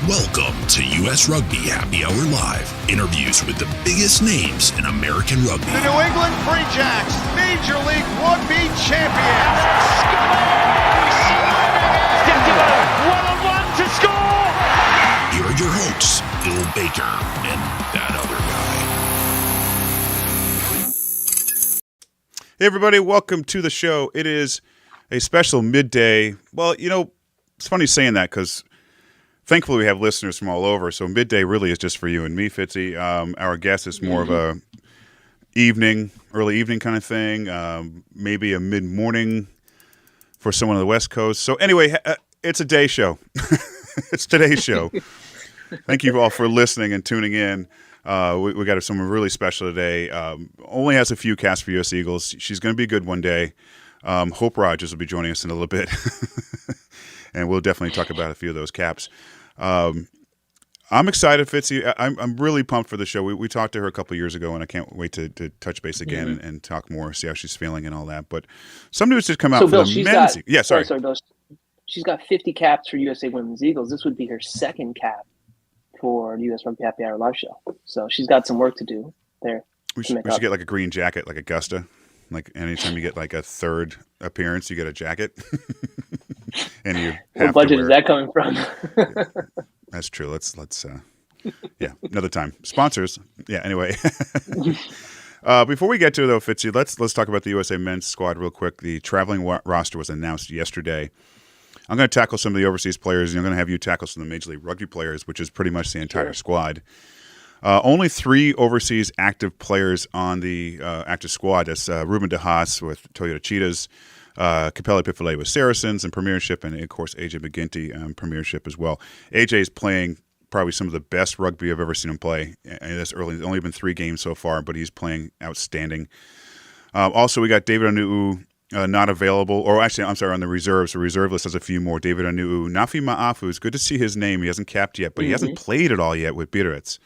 Welcome to US Rugby Happy Hour Live. Interviews with the biggest names in American rugby. The New England Free Jacks, Major League Rugby champions. One-on-one to score. Here are your hosts, Bill Baker and that other guy. Hey everybody, welcome to the show. It is a special midday. Well, you know, it's funny saying that because thankfully we have listeners from all over, so midday really is just for you and me, Fitzy. Our guest is more of a early evening kind of thing, maybe a mid-morning for someone on the West Coast. So anyway, it's a day show. It's today's show. Thank you all for listening and tuning in. We got someone really special today. Only has a few casts for US Eagles. She's going to be good one day. Hope Rogers will be joining us in a little bit. And we'll definitely talk about a few of those caps. I'm excited, Fitzy. I'm really pumped for the show. We talked to her a couple of years ago, and I can't wait to touch base again and talk more, see how she's feeling and all that. But some news just come out so for Bill, the men's. Yeah, sorry. Bill. She's got 50 caps for USA Women's Eagles. This would be her second cap for the US Rugby Happy Hour live show. So she's got some work to do there. We should get like a green jacket, like Augusta. Like anytime you get like a third appearance, you get a jacket. And you have what budget is that coming from? That's true. Let's yeah, another time. Sponsors. Yeah, anyway. Before we get to it, though, Fitzy, let's talk about the USA men's squad real quick. The traveling roster was announced yesterday. I'm going to tackle some of the overseas players, and I'm going to have you tackle some of the Major League Rugby players, which is pretty much the entire squad. Only 3 overseas active players on the active squad. That's Ruben De Haas with Toyota Cheetahs, Capella Pifale with Saracens and Premiership, and of course AJ McGinty Premiership as well. AJ is playing probably some of the best rugby I've ever seen him play. And that's early. There's only been 3 games so far, but he's playing outstanding. Also, we got David Anu'u not available, or actually, I'm sorry, on the reserves. The reserve list has a few more. David Anu'u, Nafi Ma'afu. It's good to see his name. He hasn't capped yet, but he hasn't played at all yet with Biarritz.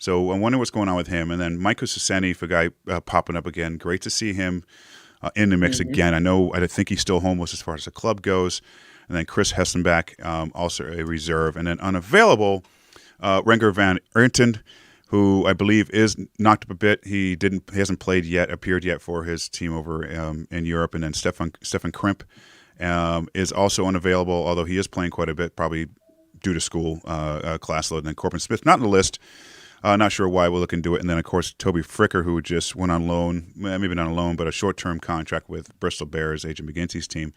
So I'm wondering what's going on with him. And then Michael Suseni, for a guy popping up again. Great to see him in the mix again. I think he's still homeless as far as the club goes. And then Chris Hessenbach, also a reserve. And then unavailable, Renger van Ernten, who I believe is knocked up a bit. He hasn't appeared yet for his team over in Europe. And then Stefan Krimp is also unavailable, although he is playing quite a bit, probably due to school class load. And then Corbin Smith, not in the list. Not sure why we're looking to do it. And then, of course, Toby Fricker, who just went on loan, maybe not on loan, but a short-term contract with Bristol Bears, AJ McGinty's team.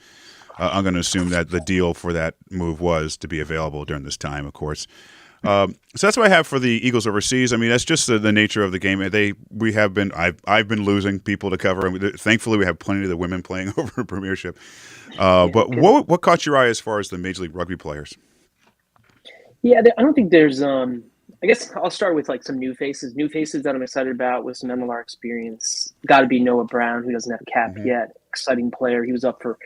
I'm going to assume that the deal for that move was to be available during this time, of course. So that's what I have for the Eagles overseas. I mean, that's just the nature of the game. I've been losing people to cover. I mean, thankfully, we have plenty of the women playing over Premiership. But what caught your eye as far as the Major League Rugby players? Yeah, I don't think there's I guess I'll start with like some new faces. New faces that I'm excited about with some MLR experience. Got to be Noah Brown, who doesn't have a cap yet. Exciting player. He was up for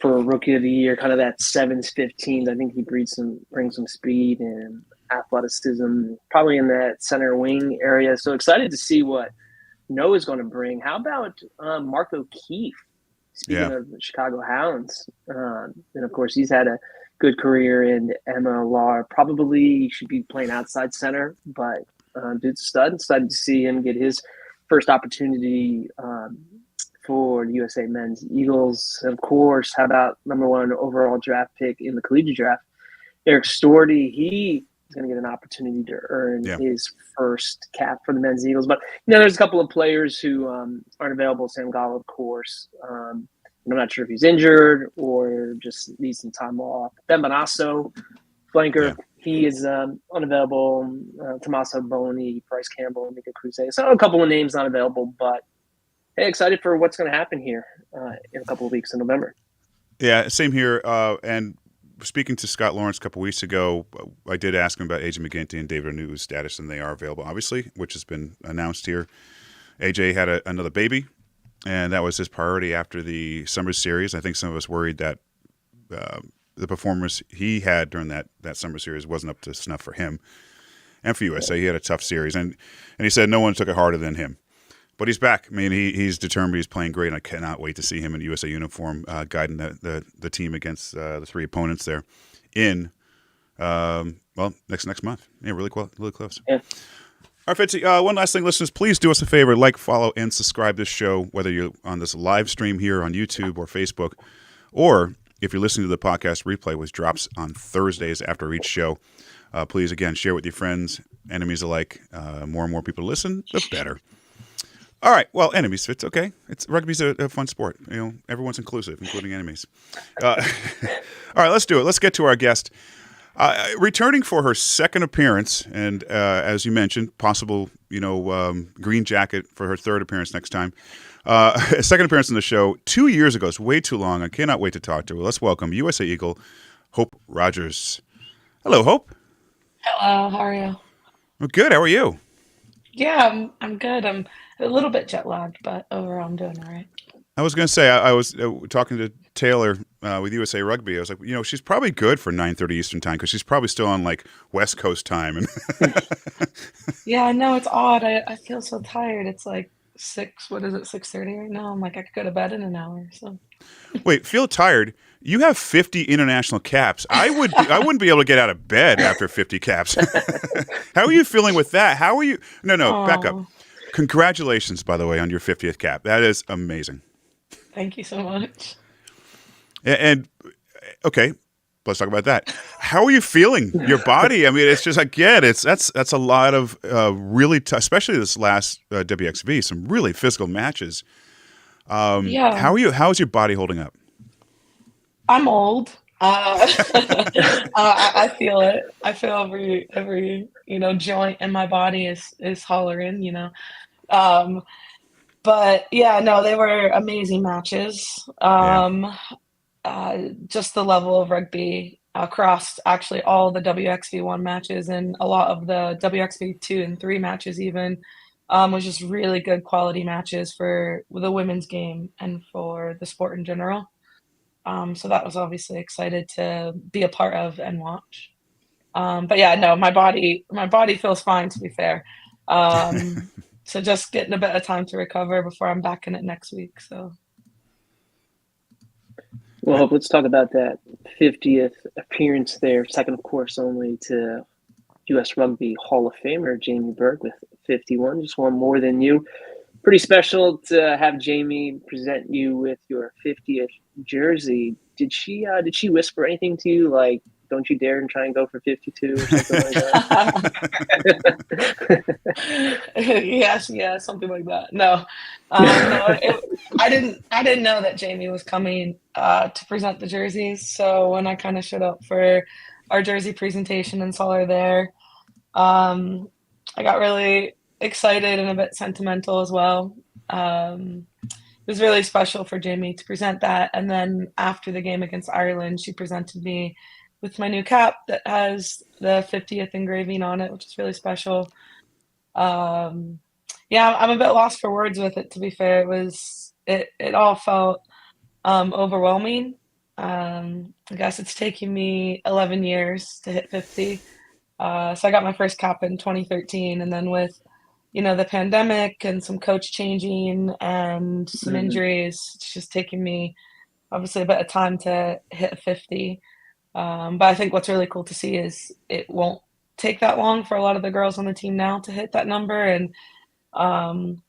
Rookie of the Year, kind of that 7s, 15s. I think he brings some speed and athleticism, probably in that center wing area. So excited to see what Noah's going to bring. How about Mark O'Keefe? Speaking of the Chicago Hounds, and of course he's had a good career in MLR. Probably should be playing outside center, but dude's stud. Excited to see him get his first opportunity for the USA Men's Eagles. Of course, how about #1 overall draft pick in the collegiate draft, Eric Storty? He is going to get an opportunity to earn his first cap for the Men's Eagles. But there's a couple of players who aren't available. Sam Gall, of course. I'm not sure if he's injured or just needs some time off. Ben Bonasso, flanker, he is unavailable. Tommaso Boni, Bryce Campbell, Mika Crusade. So a couple of names not available, but hey, excited for what's going to happen here in a couple of weeks in November. Yeah, same here. And speaking to Scott Lawrence a couple weeks ago, I did ask him about AJ McGinty and David Anu'u's status, and they are available, obviously, which has been announced here. AJ had another baby. And that was his priority after the summer series. I think some of us worried that the performance he had during that summer series wasn't up to snuff for him and for USA. He had a tough series. And he said no one took it harder than him. But he's back. I mean, he's determined. He's playing great, and I cannot wait to see him in USA uniform guiding the team against the 3 opponents there in well, next month. Yeah, really close. Yeah. All right, Fitzy, one last thing, listeners, please do us a favor, like, follow, and subscribe this show, whether you're on this live stream here on YouTube or Facebook, or if you're listening to the podcast replay, which drops on Thursdays after each show. Please, again, share with your friends, enemies alike. More and more people listen, the better. All right, well, enemies, it's okay. Rugby's a fun sport. Everyone's inclusive, including enemies. All right, let's do it. Let's get to our guest. Returning for her second appearance, and as you mentioned, possible, green jacket for her third appearance next time. A second appearance on the show 2 years ago. It's way too long. I cannot wait to talk to her. Let's welcome USA Eagle, Hope Rogers. Hello, Hope. Hello, how are you? Well, good. How are you? Yeah, I'm good. I'm a little bit jet lagged, but overall I'm doing all right. I was going to say, I was talking to Taylor with USA Rugby. I was like, she's probably good for 9:30 Eastern time because she's probably still on like West Coast time. And Yeah, I know it's odd. I feel so tired. It's like 6:30 right now. I'm like, I could go to bed in an hour. So Wait, feel tired? You have 50 international caps. I wouldn't be able to get out of bed after 50 caps. How are you feeling with that? How are you? No, back up. Aw, Congratulations, by the way, on your 50th cap. That is amazing. thank you so much. And okay, let's talk about that. How are you feeling? Your body? I mean, it's just again, that's a lot of really tough, especially this last WXV, some really physical matches. Yeah, How are you? How is your body holding up? I'm old. I feel it. I feel every joint in my body is hollering. Um, but yeah, no, they were amazing matches. Yeah. Just the level of rugby across actually all the WXV1 matches and a lot of the WXV2 and 3 matches even was just really good quality matches for the women's game and for the sport in general. So that was obviously excited to be a part of and watch. But yeah, no, my body feels fine, to be fair. So just getting a bit of time to recover before I'm back in it next week. So Well, Hope, let's talk about that 50th appearance there, second, of course, only to US Rugby Hall of Famer Jamie Berg with 51, just one more than you. Pretty special to have Jamie present you with your 50th jersey. Did she whisper anything to you like, don't you dare and try and go for 52 or something like that? yes, yeah, something like that. No, no, I didn't know that Jamie was coming to present the jerseys. So when I kind of showed up for our jersey presentation and saw her there, I got really excited and a bit sentimental as well. It was really special for Jamie to present that. And then after the game against Ireland, she presented me with my new cap that has the 50th engraving on it, which is really special. Yeah, I'm a bit lost for words with it, to be fair. It all felt overwhelming. I guess it's taken me 11 years to hit 50. So I got my first cap in 2013, and then with the pandemic and some coach changing and some injuries, it's just taken me obviously a bit of time to hit 50. But I think what's really cool to see is it won't take that long for a lot of the girls on the team now to hit that number. And, hopefully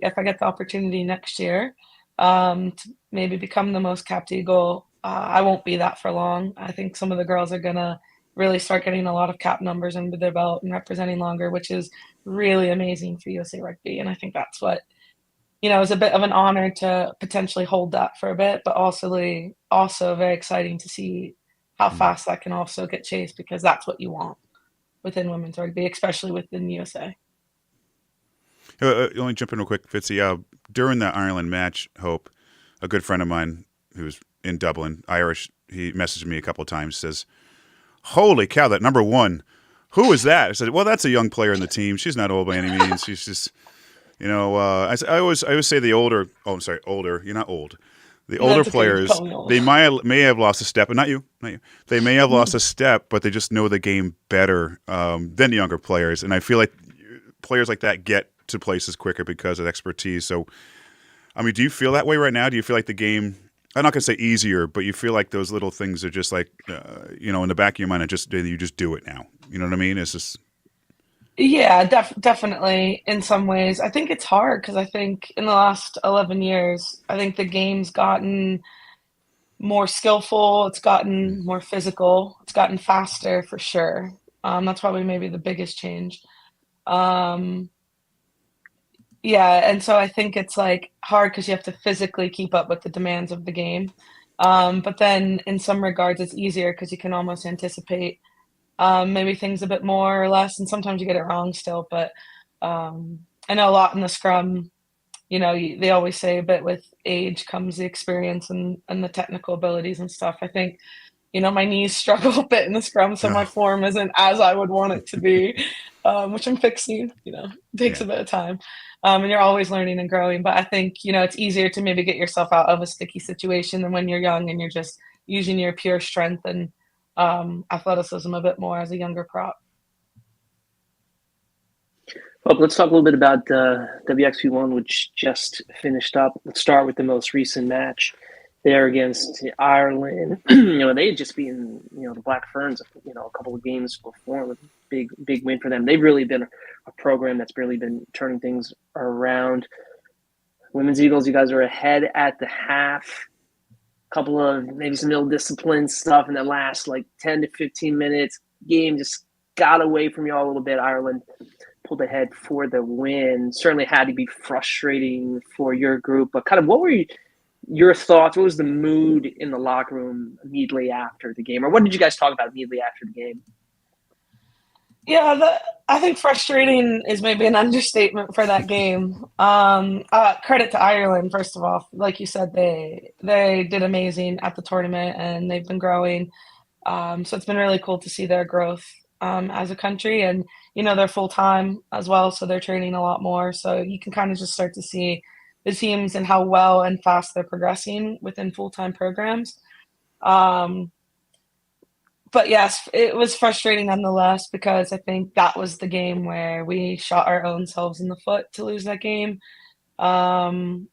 if I get the opportunity next year to maybe become the most capped Eagle, I won't be that for long. I think some of the girls are going to really start getting a lot of cap numbers under their belt and representing longer, which is really amazing for USA Rugby. And I think that's what, is a bit of an honor to potentially hold that for a bit, but also very exciting to see how fast that can also get chased, because that's what you want within women's rugby, especially within the USA. Only jump in real quick, Fitzy. During the Ireland match, Hope, a good friend of mine who's in Dublin, Irish, he messaged me a couple of times, says, "Holy cow, that number 1, who is that?" I said, "Well, that's a young player in the team. She's not old by any means. She's just, I always say the older. Oh, I'm sorry, older. You're not old. The older players, they may have lost a step, but not you. They may have lost a step, but they just know the game better than the younger players. And I feel like players like that get to places quicker because of expertise. So, I mean, do you feel that way right now? Do you feel like the game I'm not gonna say easier, but you feel like those little things are just like, in the back of your mind, you just do it now. You know what I mean? It's just Yeah, definitely in some ways. I think it's hard because I think in the last 11 years, I think the game's gotten more skillful, it's gotten more physical, it's gotten faster for sure. That's probably maybe the biggest change. Um, yeah, and so I think it's like hard because you have to physically keep up with the demands of the game. But then in some regards, it's easier because you can almost anticipate maybe things a bit more or less, and sometimes you get it wrong still. But I know a lot in the scrum. They always say a bit with age comes the experience and the technical abilities and stuff. I think my knees struggle a bit in the scrum, so my form isn't as I would want it to be, which I'm fixing. It takes Yeah. a bit of time, and you're always learning and growing. But I think it's easier to maybe get yourself out of a sticky situation than when you're young and you're just using your pure strength and athleticism a bit more as a younger prop. Well, let's talk a little bit about WXP1, which just finished up. Let's start with the most recent match there against Ireland. They had just beaten, the Black Ferns, a couple of games before with a big win for them. They've really been a program that's really been turning things around. Women's Eagles, you guys are ahead at the half. A couple of maybe some ill-disciplined stuff in the last 10 to 15 minutes. Game just got away from you all a little bit. Ireland pulled ahead for the win. Certainly had to be frustrating for your group, but kind of what were your thoughts? What was the mood in the locker room immediately after the game? Or what did you guys talk about immediately after the game? Yeah, I think frustrating is maybe an understatement for that game. Credit to Ireland, first of all. Like you said, they did amazing at the tournament and they've been growing. So it's been really cool to see their growth as a country. And, they're full-time as well, so they're training a lot more. So you can kind of just start to see the teams and how well and fast they're progressing within full-time programs. But yes, it was frustrating nonetheless because I think that was the game where we shot our own selves in the foot to lose that game. Ireland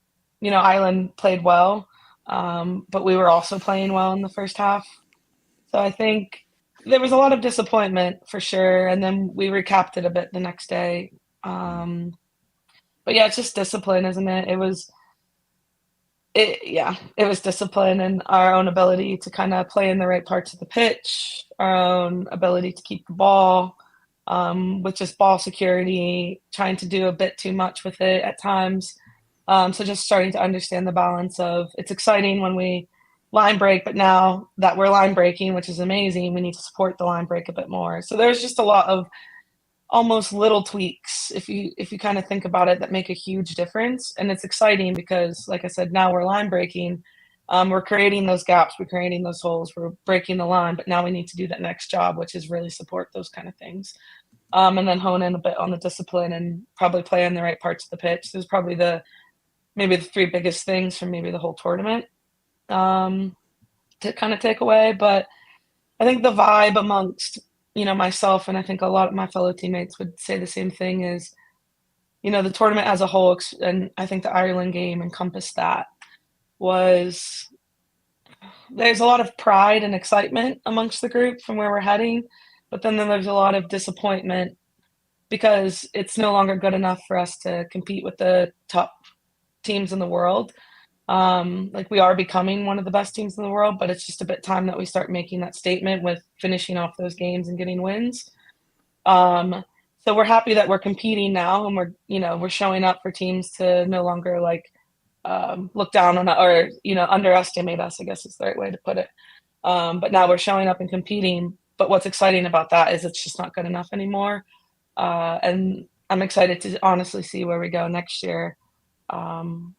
played well, but we were also playing well in the first half. So I think there was a lot of disappointment for sure, and then we recapped it a bit the next day. But yeah, it's just discipline, isn't it? It was discipline and our own ability to kind of play in the right parts of the pitch, our own ability to keep the ball, with just ball security, trying to do a bit too much with it at times. So just starting to understand the balance of it's exciting when we line break, but now that we're line breaking, which is amazing, we need to support the line break a bit more. So there's just a lot of almost little tweaks if you kind of think about it that make a huge difference. And it's exciting because, like I said, now we're line breaking. We're creating those gaps, we're creating those holes, we're breaking the line, but now we need to do that next job, which is really support those kind of things. And then hone in a bit on the discipline and probably play in the right parts of the pitch. There's probably maybe the three biggest things from maybe the whole tournament to kind of take away. But I think the vibe amongst, myself, and I think a lot of my fellow teammates would say the same thing is, the tournament as a whole, and I think the Ireland game encompassed that, was there's a lot of pride and excitement amongst the group from where we're heading, but then there's a lot of disappointment because it's no longer good enough for us to compete with the top teams in the world. We are becoming one of the best teams in the world, but it's just a bit time that we start making that statement with finishing off those games and getting wins. So we're happy that we're competing now and we're showing up for teams to no longer look down on or, underestimate us, I guess is the right way to put it. But now we're showing up and competing. But what's exciting about that is it's just not good enough anymore. And I'm excited to honestly see where we go next year.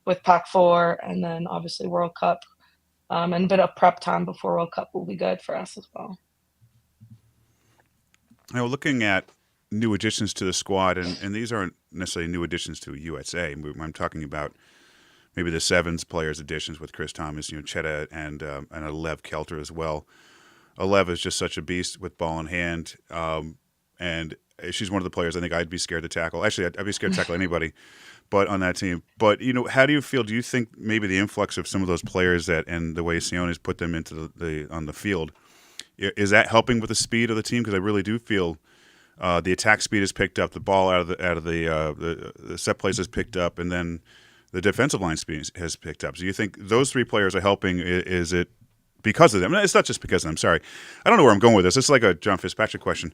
With Pac-4 and then obviously World Cup, and a bit of prep time before World Cup will be good for us as well. Looking at new additions to the squad, and these aren't necessarily new additions to USA. I'm talking about maybe the Sevens players additions with Chris Thomas, Chetta and Alev Kelter as well. Alev is just such a beast with ball in hand, and she's one of the players I think I'd be scared to tackle. Actually, I'd be scared to tackle anybody. but on that team. But how do you feel? Do you think maybe the influx of some of those players and the way Sione's put them into the on the field, is that helping with the speed of the team? Because I really do feel the attack speed has picked up, the ball out of the set plays has picked up, and then the defensive line speed has picked up. So you think those three players are helping? Is it because of them? No, it's not just because of them. Sorry, I don't know where I'm going with this. It's like a John Fitzpatrick question.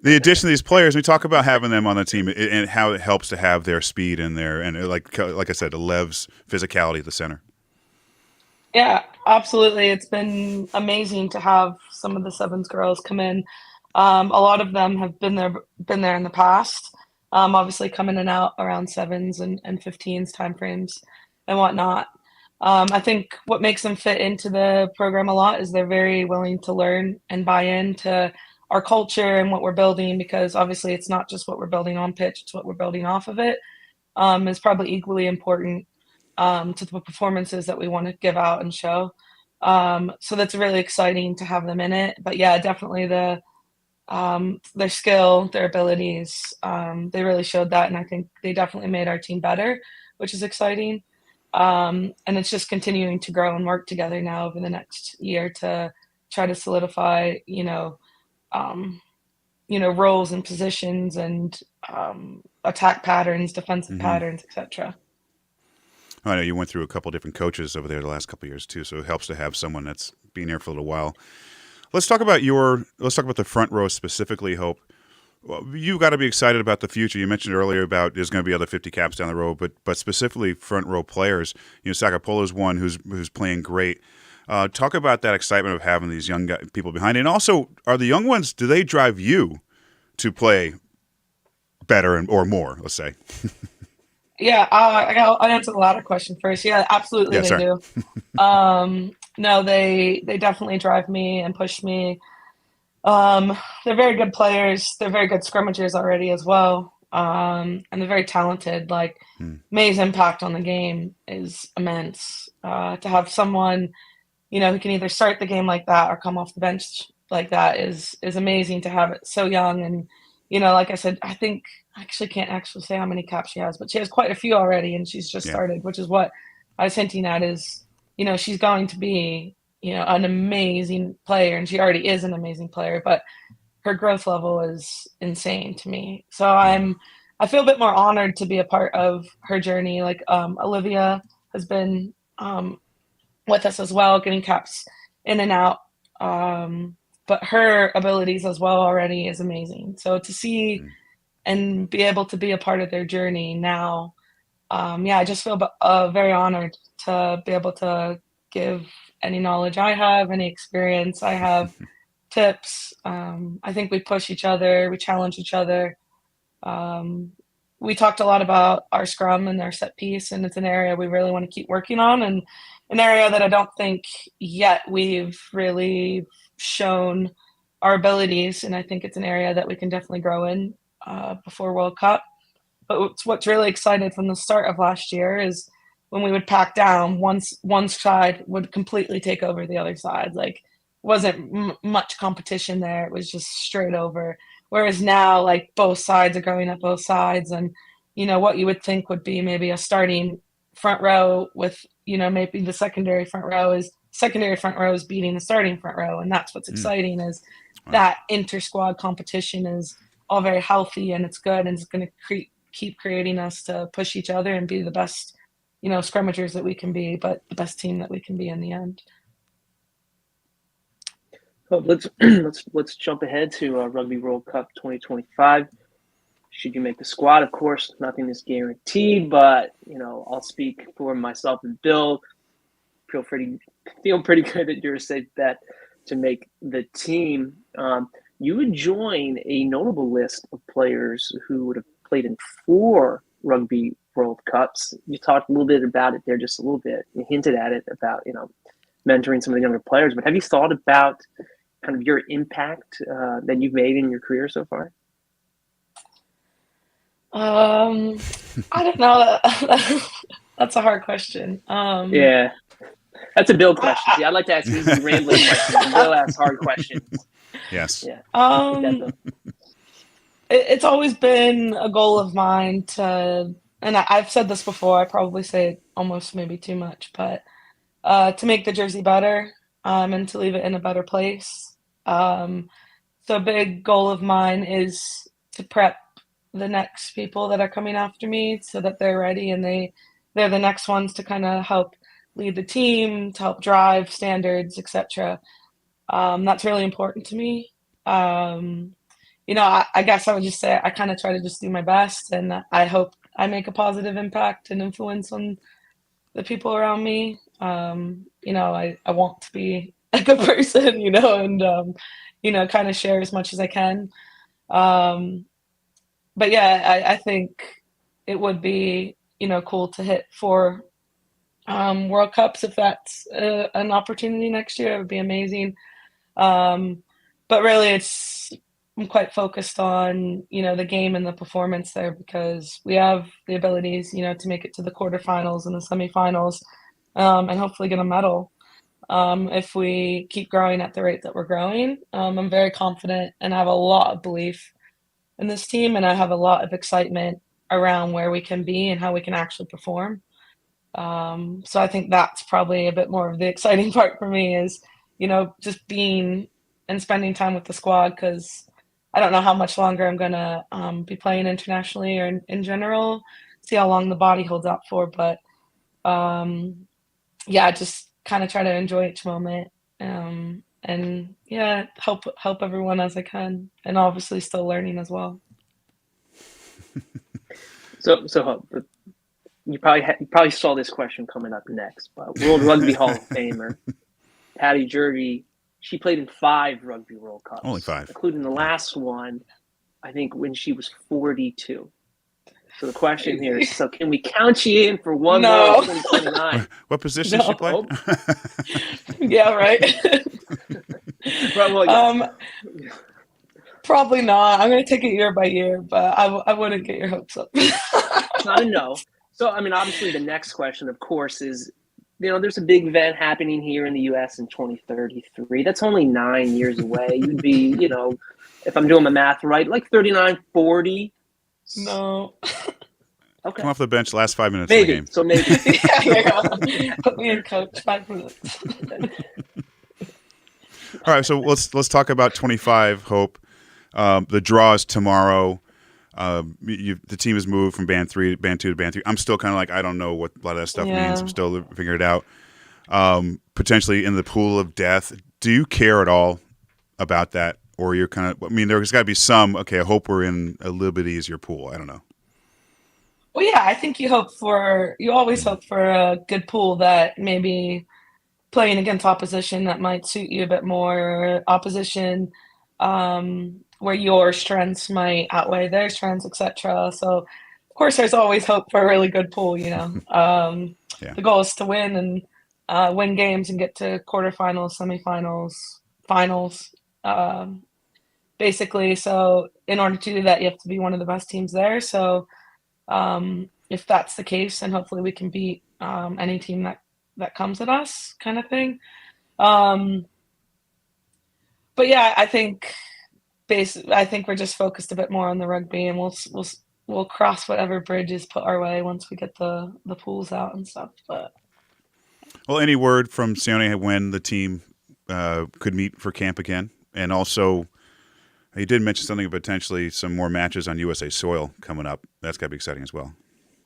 The addition of these players, we talk about having them on the team and how it helps to have their speed in there, and like I said, the Lev's physicality at the center. Yeah, absolutely. It's been amazing to have some of the Sevens girls come in. A lot of them have been there in the past. Obviously coming in and out around sevens and 15s timeframes and whatnot. I think what makes them fit into the program a lot is they're very willing to learn and buy into our culture and what we're building, because obviously it's not just what we're building on pitch, it's what we're building off of it. Is probably equally important to the performances that we want to give out and show. So that's really exciting to have them in it. But yeah, definitely their skill, their abilities, they really showed that, and I think they definitely made our team better, which is exciting. And it's just continuing to grow and work together now over the next year to try to solidify, roles and positions and attack patterns, defensive patterns, etc. I know you went through a couple different coaches over there the last couple of years too, so it helps to have someone that's been here for a little while. Let's talk about the front row specifically, Hope. Well, you got to be excited about the future. You mentioned earlier about there's going to be other 50 caps down the road, but specifically front row players. Sakapolo's one who's playing great. Talk about that excitement of having these young people behind it. And also, are the young ones, do they drive you to play better or more, let's say? Yeah, I'll answer the latter question first. Yeah, absolutely they do. No, they definitely drive me and push me. They're very good players. They're very good scrimmagers already as well. And they're very talented. Like, May's impact on the game is immense. To have someone, who can either start the game like that or come off the bench like that is amazing to have it so young. And, like I said, I think I actually can't say how many caps she has, but she has quite a few already, and she's just started, which is what I was hinting at is, she's going to be, an amazing player, and she already is an amazing player, but her growth level is insane to me. So I feel a bit more honored to be a part of her journey. Like, Olivia has been with us as well, getting caps in and out. But her abilities as well already is amazing. So to see and be able to be a part of their journey now, I just feel very honored to be able to give any knowledge I have, any experience I have, tips. I think we push each other, we challenge each other. We talked a lot about our scrum and our set piece, and it's an area we really want to keep working on, and an area that I don't think yet we've really shown our abilities, and I think it's an area that we can definitely grow in before World Cup. But what's really excited from the start of last year is when we would pack down, one side would completely take over the other side. Like, wasn't much competition there. It was just straight over. Whereas now, like, both sides are going up both sides, and what you would think would be maybe a starting front row with maybe the secondary front row is beating the starting front row, and that's what's exciting is that inter-squad competition is all very healthy, and it's good, and it's going to keep creating us to push each other and be the best scrimmagers that we can be, but the best team that we can be in the end. Well, let's jump ahead to Rugby World Cup 2025. Should you make the squad? Of course, nothing is guaranteed, but I'll speak for myself and Bill. Feel pretty good that you're a safe bet to make the team. You would join a notable list of players who would have played in 4 Rugby World Cups. You talked a little bit about it there, just a little bit. You hinted at it about mentoring some of the younger players. But have you thought about kind of your impact that you've made in your career so far? I don't know. That's a hard question. Yeah, that's a Bill question. See, I'd like to ask easy, rambling questions, and Bill asks hard questions. Yes. Yeah. it's always been a goal of mine to, and I've said this before, I probably say it almost maybe too much, but to make the jersey better, and to leave it in a better place. So a big goal of mine is to prep the next people that are coming after me so that they're ready and they're the next ones to kind of help lead the team, to help drive standards, etc. That's really important to me. I guess I would just say I kind of try to just do my best, and I hope I make a positive impact and influence on the people around me. I want to be a good person, and kind of share as much as I can. But yeah, I think it would be, cool to hit 4 World Cups if that's an opportunity next year. It would be amazing. But really, I'm quite focused on, the game and the performance there because we have the abilities, to make it to the quarterfinals and the semifinals, and hopefully get a medal. If we keep growing at the rate that we're growing, I'm very confident and I have a lot of belief in this team, and I have a lot of excitement around where we can be and how we can actually perform. So I think that's probably a bit more of the exciting part for me is, just being and spending time with the squad because I don't know how much longer I'm going to be playing internationally or in general, see how long the body holds up for. But yeah, just kind of try to enjoy each moment, and yeah, help everyone as I can, and obviously still learning as well. So you probably saw this question coming up next, but World Rugby Hall of Famer Patty Jervey, she played in 5 Rugby World Cups, Only 5, including the last one, I think, when she was 42. So the question here is: so can we count you in for one more in 2029? What position did she play? Yeah, right. Well, yeah. Probably not. I'm going to take it year by year, but I wouldn't get your hopes up. It's not a no. So, I mean, obviously the next question, of course, is, there's a big event happening here in the U.S. in 2033. That's only 9 years away. You'd be, if I'm doing my math right, like 39, 40. No. Okay. Come off the bench last 5 minutes Maybe. of the game. So maybe. Yeah. Put me in, coach. 5 minutes. All right, so let's talk about 25, Hope. The draw is tomorrow. The team has moved from band 3 to band 2 to band 3. I'm still kind of like, I don't know what a lot of that stuff means. I'm still figuring it out. Potentially in the pool of death. Do you care at all about that? Or you're kind of, I mean, there's got to be some, okay, I hope we're in a little bit easier pool. I don't know. Well, yeah, I think you always hope for a good pool that maybe playing against opposition that might suit you a bit more, opposition where your strengths might outweigh their strengths, etc. So, of course, there's always hope for a really good pool. Yeah. The goal is to win and win games and get to quarterfinals, semifinals, finals, basically. So, in order to do that, you have to be one of the best teams there. So, if that's the case, then hopefully we can beat any team that comes at us, kind of thing. But yeah, I think we're just focused a bit more on the rugby, and we'll cross whatever bridge is put our way once we get the pools out and stuff. But well, any word from Sione when the team could meet for camp again? And also, you did mention something about potentially some more matches on USA soil coming up. That's got to be exciting as well.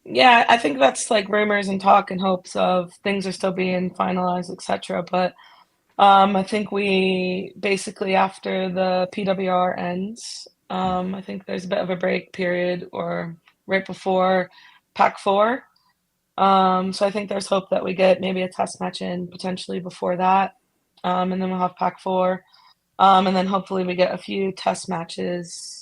yeah, I think that's like rumors and talk and hopes of things are still being finalized, etc. But I think we basically, after the PWR ends, I think there's a bit of a break period or right before Pac 4. So I think there's hope that we get maybe a test match in potentially before that. And then we'll have Pac 4. And then hopefully we get a few test matches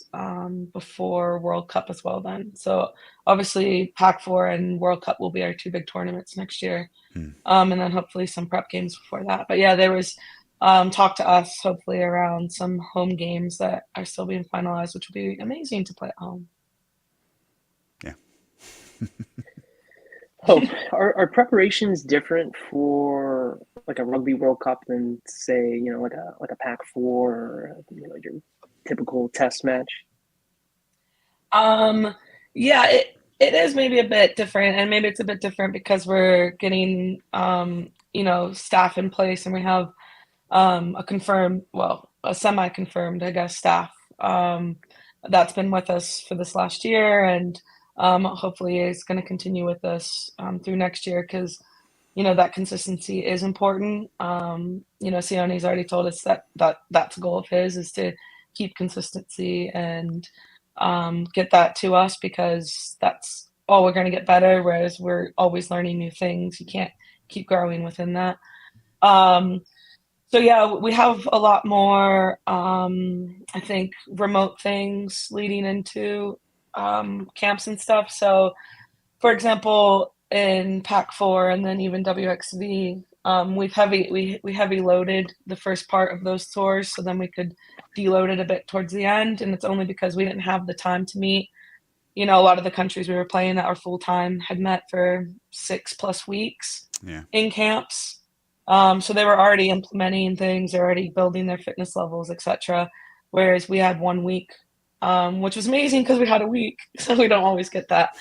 before World Cup as well then. So obviously Pac 4 and World Cup will be our 2 big tournaments next year. And then hopefully some prep games before that. But yeah, there was talk to us hopefully around some home games that are still being finalized, which would be amazing to play at home. Yeah. Are preparations different for like a Rugby World Cup than, say, like a Pac 4 or your typical test match? Yeah, it is maybe a bit different, and maybe it's a bit different because we're getting staff in place, and we have a semi-confirmed, I guess, staff that's been with us for this last year, and hopefully is going to continue with us through next year because that consistency is important. Sione's already told us that's a goal of his is to keep consistency and get that to us because that's all we're going to get better. Whereas we're always learning new things. You can't keep growing within that. So yeah, we have a lot more, I think, remote things leading into camps and stuff. So, for example, in Pac 4 and then even WXV, we heavy loaded the first part of those tours, so then we could deload it a bit towards the end. And it's only because we didn't have the time to meet. A lot of the countries we were playing that are full time had met for 6+ weeks in camps. So they were already implementing things, they're already building their fitness levels, etc. Whereas we had 1 week, which was amazing because we had a week, so we don't always get that.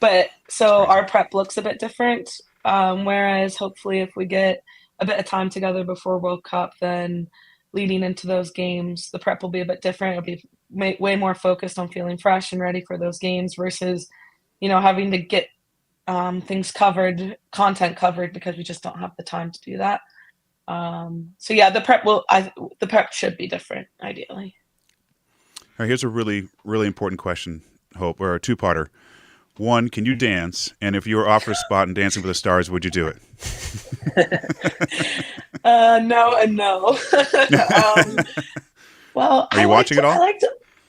But so our prep looks a bit different. Whereas hopefully if we get a bit of time together before World Cup, then leading into those games, the prep will be a bit different. It'll be way more focused on feeling fresh and ready for those games versus, having to get things covered, content covered, because we just don't have the time to do that. So yeah, the prep should be different, ideally. All right, here's a really, really important question, Hope, or a two-parter. One, can you dance? And if you were offered a spot in Dancing with the Stars, would you do it? No and no. Well, are you watching it all? I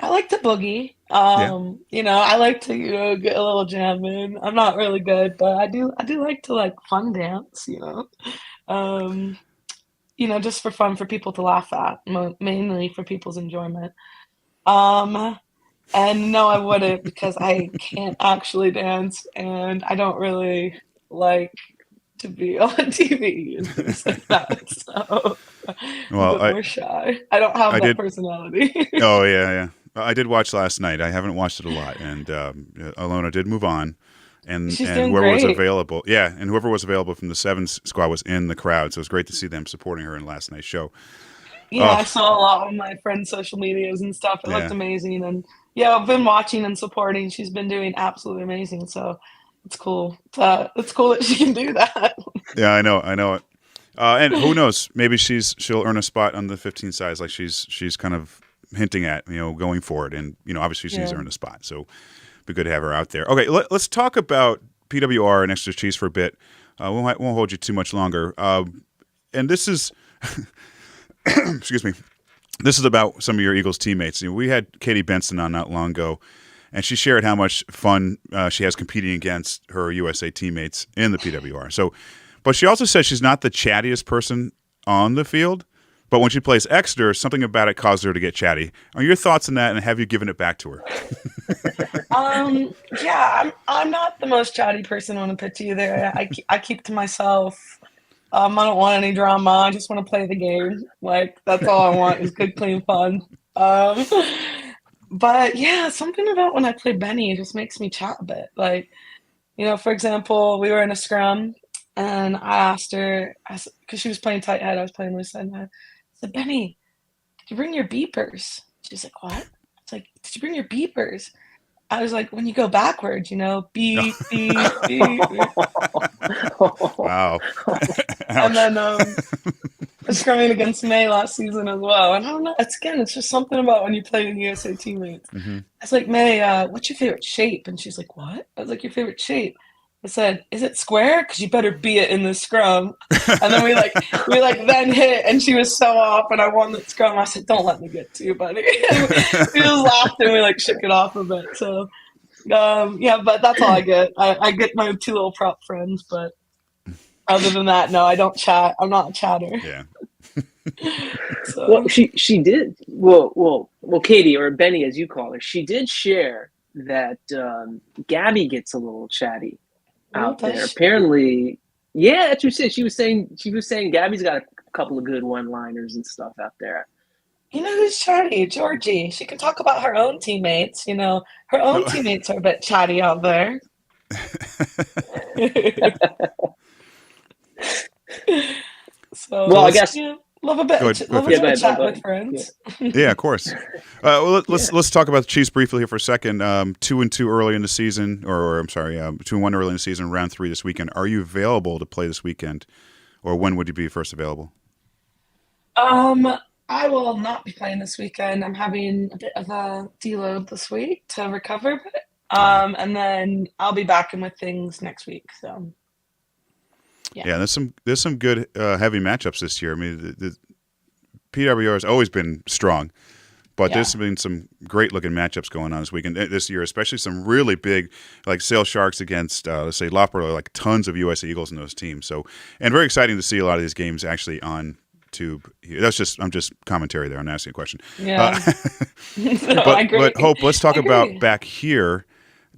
like to boogie. I like to get a little jam in. I'm not really good, but I do like to fun dance. Just for fun, for people to laugh at, mainly for people's enjoyment. And no, I wouldn't because I can't actually dance, and I don't really like to be on TV and things like that. So Well, I'm a bit more shy. I don't have that personality. Oh, yeah. I did watch last night. I haven't watched it a lot, and Alona did move on, and whoever was available, and whoever was available from the Sevens squad was in the crowd, so it was great to see them supporting her in last night's show. Yeah, I saw a lot on my friends' social medias and stuff. It looked amazing, and I've been watching and supporting. She's been doing absolutely amazing, so it's cool. It's cool that she can do that. Yeah, I know it. And who knows? Maybe she'll earn a spot on the 15 size, like she's kind of hinting at, going forward. And obviously she needs to earn a spot, so it'd be good to have her out there. Okay, let's talk about PWR and Exeter Chiefs for a bit. We won't hold you too much longer. And this is, excuse me, this is about some of your Eagles teammates. We had Katie Benson on not long ago, and she shared how much fun she has competing against her USA teammates in the PWR. But she also says she's not the chattiest person on the field, but when she plays Exeter, something about it causes her to get chatty. Are your thoughts on that, and have you given it back to her? Yeah, I'm not the most chatty person on the pitch either. I keep to myself. I don't want any drama. I just want to play the game. That's all I want is good, clean fun. But yeah, something about when I play Benny, it just makes me chat a bit. For example, we were in a scrum, and I asked her, because she was playing tight head, I was playing loose head, and I said, Benny, did you bring your beepers? She's like, what? I was like, did you bring your beepers? I was like, when you go backwards, beep, beep, beep. Wow. And then I was scrumming against May last season as well. And I don't know, it's just something about when you play with USA teammates. Mm-hmm. I was like, May, what's your favorite shape? And she's like, what? I was like, your favorite shape? I said, is it square? Because you better be it in the scrum. And then we then hit, and she was so off, and I won the scrum. I said, don't let me get to you, buddy. And we just laughed, and we shook it off a bit. So, but that's all I get. I get my two little prop friends, but other than that, no, I don't chat. I'm not a chatter. Yeah. So. Well, she did. Well, Katie, or Benny, as you call her, she did share that Gabby gets a little chatty out there. Apparently, that's what she said. She was saying Gabby's got a couple of good one-liners and stuff out there. You know who's chatty? Georgie. She can talk about her own teammates. Her own No. teammates are a bit chatty out there. So, Well, I guess. yeah, love a bit, Go ahead, love a Fitzy. bit of chat Go with ahead. friends. Yeah, of course. Well, let's talk about the Chiefs briefly here for a second. 2-2 early in the season, or I'm sorry, 2-1 early in the season. Round 3 this weekend. Are you available to play this weekend, or when would you be first available? I will not be playing this weekend. I'm having a bit of a deload this week to recover a bit. And then I'll be back in with things next week. So, Yeah, there's some good heavy matchups this year. I mean, the PWR has always been strong, but there's been some great looking matchups going on this year, especially some really big, like Sale Sharks against let's say Loughborough, like tons of US Eagles in those teams. So, and very exciting to see a lot of these games actually on tube. I'm just commentary there. I'm asking a question. yeah. But I agree. Hope, let's talk I agree. about back here,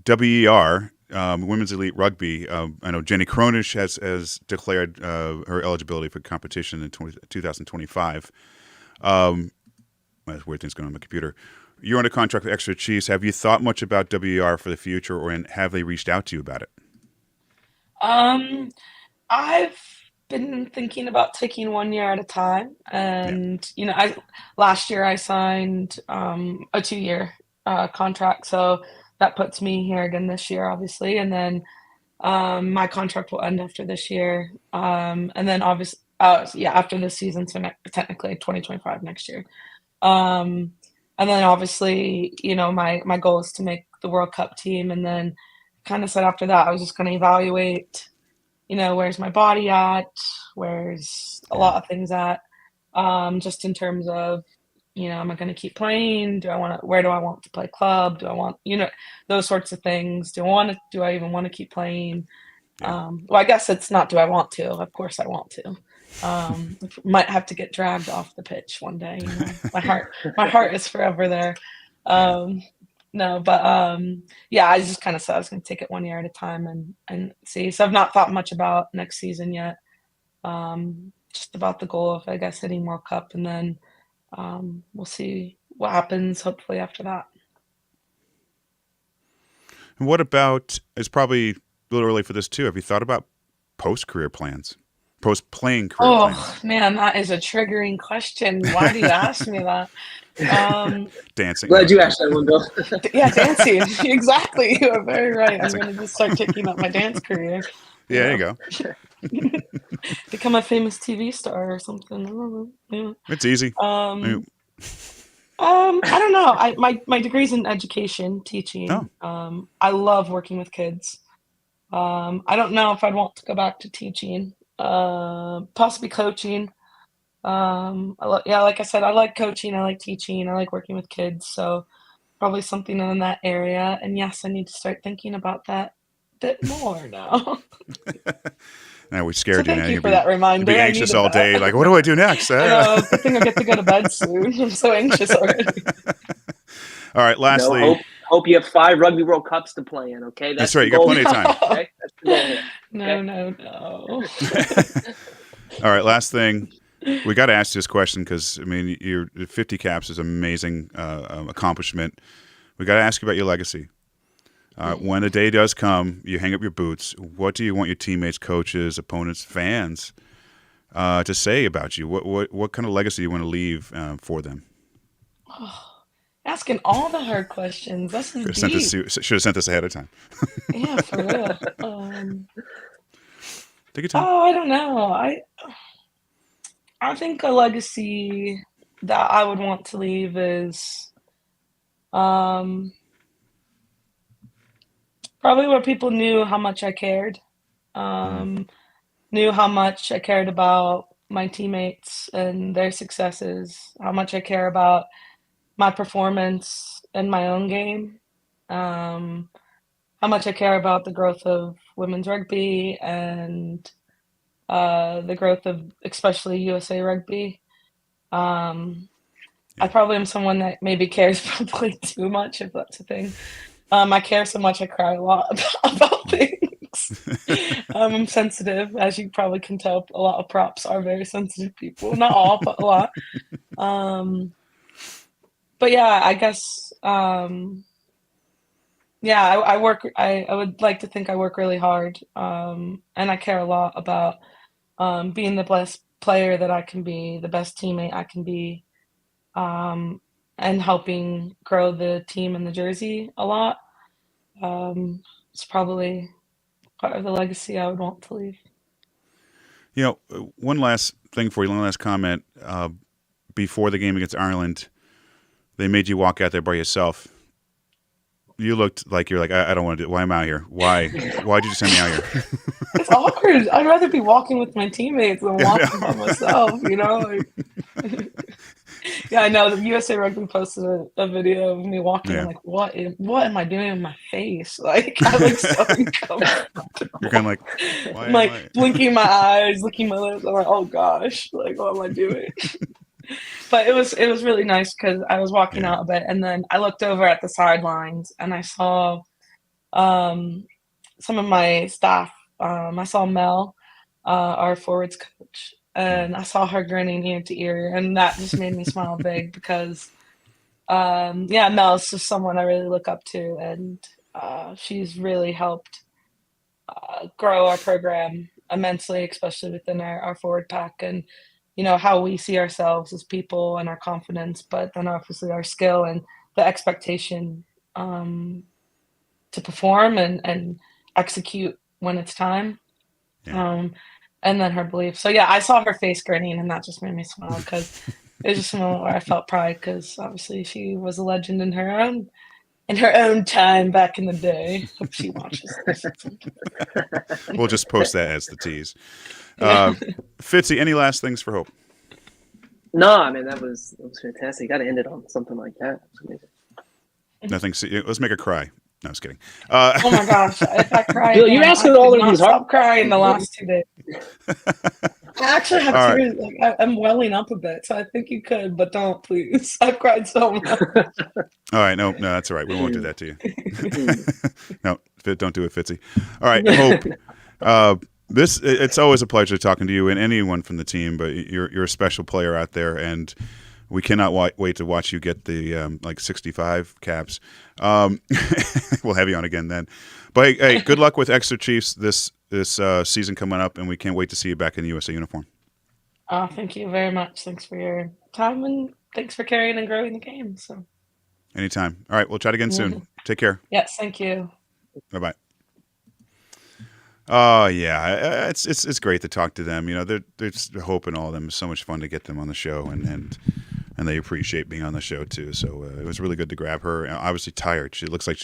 WER. Women's Elite Rugby. I know Jenny Cronish has declared her eligibility for competition in 2025. That's weird things going on my computer. You're under contract with Exeter Chiefs. Have you thought much about WER for the future, or have they reached out to you about it? I've been thinking about taking 1 year at a time, and last year I signed a 2-year contract, so that puts me here again this year, obviously, and then my contract will end after this year, and then obviously, after this season, so technically 2025 next year, and then obviously, my goal is to make the World Cup team, and then kind of said after that I was just going to evaluate, where's my body at, where's a lot of things at, just in terms of, am I going to keep playing? Where do I want to play club? Do I want, those sorts of things. Do I even want to keep playing? Well, I guess it's not, do I want to? Of course I want to. Might have to get dragged off the pitch one day. My heart is forever there. No, but I just kind of said I was going to take it 1 year at a time and see. So I've not thought much about next season yet. Just about the goal of, I guess, hitting World Cup, and then we'll see what happens. Hopefully after that. And what about? It's probably a little early for this too. Have you thought about post-career plans? Post-playing career plans? Oh man, that is a triggering question. Why do you ask me that? Dancing. Glad you asked that one, Bill. Yeah, dancing. Exactly. You are very right. I'm going to just start taking up my dance career. Yeah, there you go. Become a famous TV star or something. I don't know. Yeah. It's easy. I don't know. My degree's in education, teaching. Oh. I love working with kids. I don't know if I'd want to go back to teaching. Possibly coaching. Like I said, I like coaching, I like teaching, I like working with kids, so probably something in that area. And yes, I need to start thinking about that a bit more now. Now we scared So you. thank you for that reminder. You'd be anxious all day. Like, what do I do next? I know. Good thing I get to go to bed soon. I'm so anxious already. All right. Lastly, hope you have 5 Rugby World Cups to play in. Okay, that's right. You got plenty of time. Okay? That's the goal here. No. All right. Last thing. We got to ask this question because, I mean, your 50 caps is an amazing accomplishment. We got to ask you about your legacy. When the day does come, you hang up your boots. What do you want your teammates, coaches, opponents, fans to say about you? What kind of legacy do you want to leave for them? Asking all the hard questions. This is deep. Should have sent this ahead of time. Yeah, for real. Take your time. Oh, I don't know. I think a legacy that I would want to leave is probably where people knew how much I cared, knew how much I cared about my teammates and their successes, how much I care about my performance in my own game, how much I care about the growth of women's rugby and the growth of especially USA Rugby. I probably am someone that maybe cares probably too much, if that's a thing. I care so much I cry a lot about things. I'm sensitive, as you probably can tell. A lot of props are very sensitive people. Not all, but a lot. but yeah, I guess yeah, I work. I would like to think I work really hard, and I care a lot about being the best player that I can be, the best teammate I can be, um, and helping grow the team and the jersey a lot. It's probably part of the legacy I would want to leave. One last thing for you, one last comment. Before the game against Ireland, they made you walk out there by yourself. You looked like you're like, I don't want to do it. Why am I out here? Why'd you just send me out here? It's awkward. I'd rather be walking with my teammates than walking by myself, you know? Like, yeah, I know. The USA Rugby posted a video of me walking. Yeah. I'm like, what am I doing with my face? Like, I look so uncomfortable. You're kind of like, why I'm like blinking my eyes, licking my lips. I'm like, oh gosh, like what am I doing? But it was really nice because I was walking out a bit, and then I looked over at the sidelines and I saw some of my staff. I saw Mel, our forwards coach, and I saw her grinning ear to ear, and that just made me smile big because, yeah, Mel is just someone I really look up to, and she's really helped grow our program immensely, especially within our forward pack, and how we see ourselves as people and our confidence, but then obviously our skill and the expectation to perform and execute when it's time. And then her belief. So yeah, I saw her face grinning, and that just made me smile because it was just a moment where I felt pride because obviously she was a legend in her own time back in the day. Hope she watches this. We'll just post that as the tease. Fitzy, any last things for Hope? No, I mean that was fantastic. You got to end it on something like that. Nothing. Let's make her cry. No, I was kidding. Oh my gosh! If I cry, you're asking all of these. Stop crying the last 2 days. I actually have tears. Right. Like I'm welling up a bit, so I think you could, but don't, please. I've cried so much. All right, no, that's all right. We won't do that to you. No, don't do it, Fitzy. All right, Hope. It's always a pleasure talking to you and anyone from the team, but you're a special player out there, and we cannot wait to watch you get the 65 caps. We'll have you on again then. But hey, good luck with Exeter Chiefs this season coming up, and we can't wait to see you back in the USA uniform. Thank you very much. Thanks for your time, and thanks for carrying and growing the game. So, anytime. All right, we'll chat again soon. Take care. Yes, thank you. Bye-bye. Oh yeah, it's great to talk to them. There's Hope and all of them. It's so much fun to get them on the show, and they appreciate being on the show too. So it was really good to grab her. Obviously tired. She looks like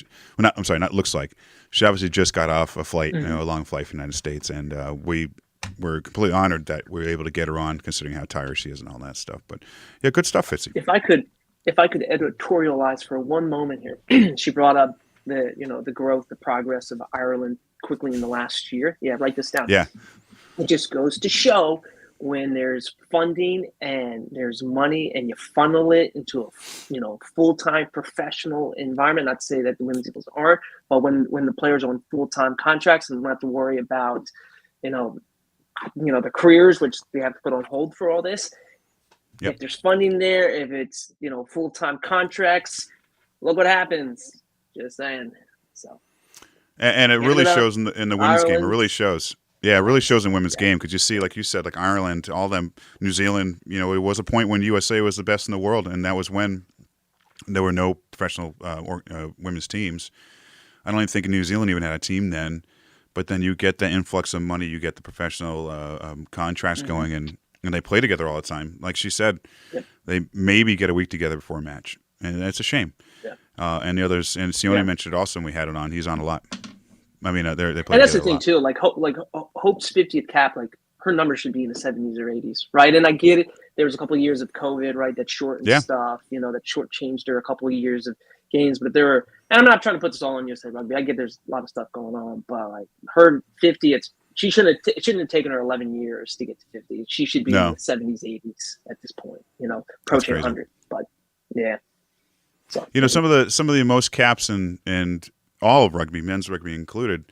she obviously just got off a flight, a long flight from the United States, and we were completely honored that we were able to get her on, considering how tired she is and all that stuff. But yeah, good stuff, Fitzy. If I could editorialize for one moment here, she brought up the growth, the progress of Ireland quickly in the last year. Yeah, write this down. Yeah. It just goes to show when there's funding and there's money and you funnel it into a full-time professional environment. Not to say that the women's Eagles aren't, but when the players are on full-time contracts and don't have to worry about the careers, which they have to put on hold for all this. Yep. If there's funding there, if it's full-time contracts, look what happens. Just saying. So. And it really shows in the women's Ireland game. It really shows. Yeah, it really shows in women's game because you see, like you said, like Ireland, all them, New Zealand. It was a point when USA was the best in the world, and that was when there were no professional women's teams. I don't even think New Zealand even had a team then. But then you get the influx of money, you get the professional contracts going, and they play together all the time. Like she said, they maybe get a week together before a match, and that's a shame. Yeah. And the others, and Sione mentioned also, and we had it on. He's on a lot. I mean, they play. And that's the thing too. Like Hope's 50th cap, like her number should be in the 70s or 80s, right? And I get it. There was a couple of years of COVID, right? That shortened stuff. That shortchanged her a couple of years of games. But there were, and I'm not trying to put this all on USA Rugby. I get there's a lot of stuff going on, but like her 50, it shouldn't have taken her 11 years to get to 50. She should be in the 70s, 80s at this point. Approaching 100. But yeah. So some of the most caps and all of rugby, men's rugby included,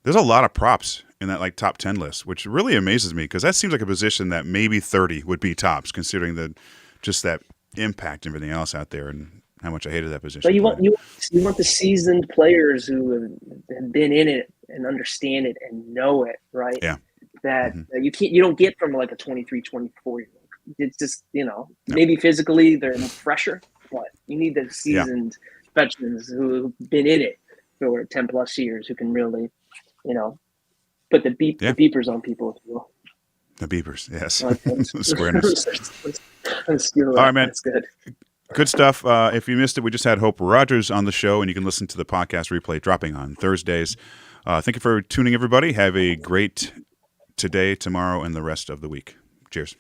there's a lot of props in that top 10 list, which really amazes me because that seems like a position that maybe 30 would be tops, considering that impact and everything else out there, and how much I hated that position. But you want the seasoned players who have been in it and understand it and know it, right? Yeah. That you don't get from like a 23, 24-year-old. It's just, maybe physically they're fresher, but you need the seasoned veterans who've been in it for 10 plus years who can really, put the beepers on people, if you will. The beepers, yes. Like Squareness. All right, man. That's good. Good stuff. If you missed it, we just had Hope Rogers on the show, and you can listen to the podcast replay dropping on Thursdays. Thank you for tuning, everybody. Have a great today, tomorrow, and the rest of the week. Cheers.